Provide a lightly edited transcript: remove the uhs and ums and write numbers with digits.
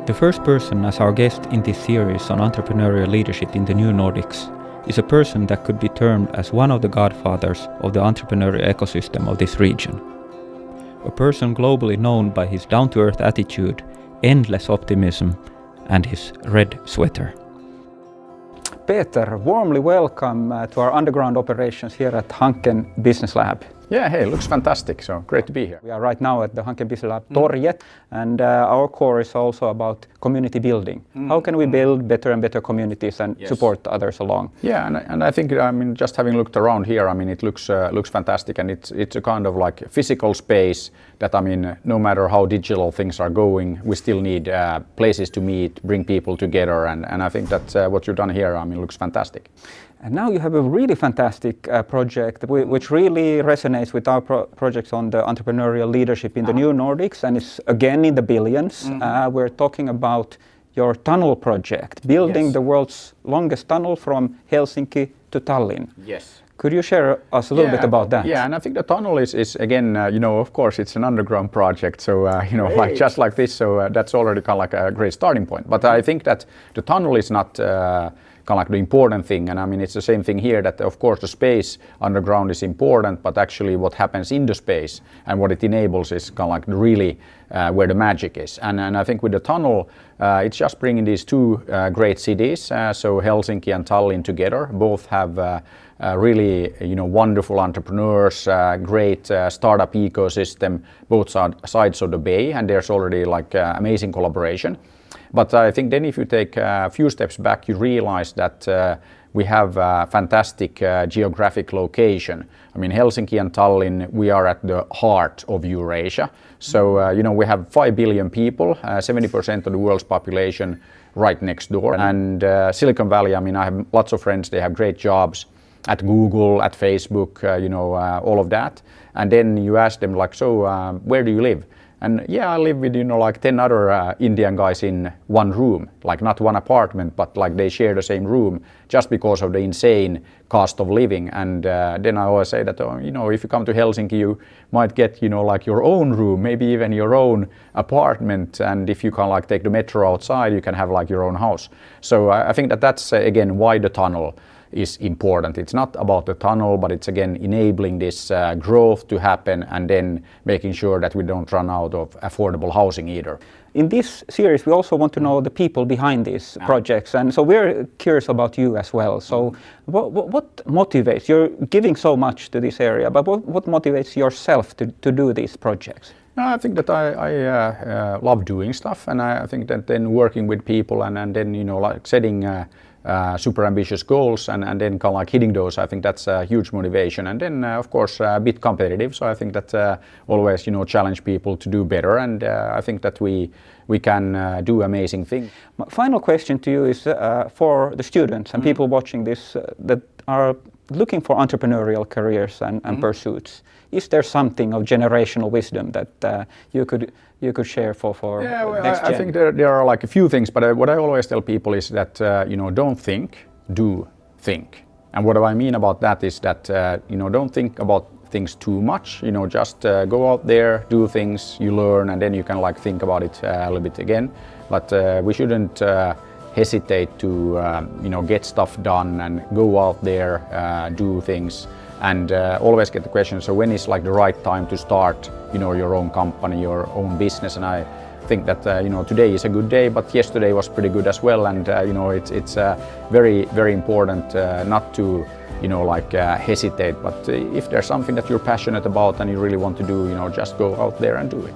The first person as our guest in this series on entrepreneurial leadership in the new Nordics is a person that could be termed as one of the godfathers of the entrepreneurial ecosystem of this region. A person globally known by his down-to-earth attitude, endless optimism, and his red sweater. Peter, warmly welcome to our underground operations here at Hanken Business Lab. Yeah, hey, looks fantastic, so great to be here. We are right now at the Hanken Business Lab Torget, and our core is also about community building. How can we build better and better communities and support others along? Yeah, and I think, just having looked around here, it looks fantastic, and it's a kind of like physical space that, no matter how digital things are going, we still need places to meet, bring people together, and I think that what you've done here, looks fantastic. And now you have a really fantastic project which really resonates with our projects on the entrepreneurial leadership in the new Nordics, and it's again in the billions. We're talking about your tunnel project, building the world's longest tunnel from Helsinki to Tallinn. Yes. Could you share us a little bit about that? Yeah, and I think the tunnel is again, of course, it's an underground project, so, like just like this, so that's already kind of like a great starting point. But I think that the tunnel is not kind of like the important thing, and it's the same thing here, that of course the space underground is important, but actually what happens in the space and what it enables is kind of like really where the magic is. And I think with the tunnel, it's just bringing these two great cities, so Helsinki and Tallinn together. Both have really wonderful entrepreneurs, great startup ecosystem, both sides of the bay, and there's already like amazing collaboration. But I think then if you take a few steps back, you realize that we have a fantastic geographic location. Helsinki and Tallinn, we are at the heart of Eurasia. So, we have 5 billion people, 70% of the world's population right next door. And Silicon Valley, I have lots of friends, they have great jobs at Google, at Facebook, all of that. And then you ask them like, so where do you live? And yeah, I live with, like 10 other Indian guys in one room, like not one apartment, but like they share the same room just because of the insane cost of living. And then I always say that, if you come to Helsinki, you might get, like your own room, maybe even your own apartment. And if you can like take the metro outside, you can have like your own house. So I think that that's again why the tunnel is important. It's not about the tunnel, but it's again enabling this growth to happen, and then making sure that we don't run out of affordable housing either. In this series, we also want to know the people behind these projects, and so we're curious about you as well. So what motivates, you're giving so much to this area, but what motivates yourself to do these projects? No, I think that I love doing stuff, and I think that then working with people and then like setting super ambitious goals and then kind of like hitting those, I think that's a huge motivation. And then of course a bit competitive, so I think that always challenge people to do better, and I think that we can do amazing things. My final question to you is for the students and people watching this that are looking for entrepreneurial careers and pursuits. Is there something of generational wisdom that you could share for next gen? I think there are like a few things, but what I always tell people is that don't think, do think. And what I mean about that is that don't think about things too much. Just go out there, do things, you learn, and then you can like think about it a little bit again. But we shouldn't hesitate to get stuff done and go out there, do things, and always get the question, so when is like the right time to start your own company, your own business? And I think that today is a good day, but yesterday was pretty good as well, and it's very, very important not to hesitate, but if there's something that you're passionate about and you really want to do, just go out there and do it.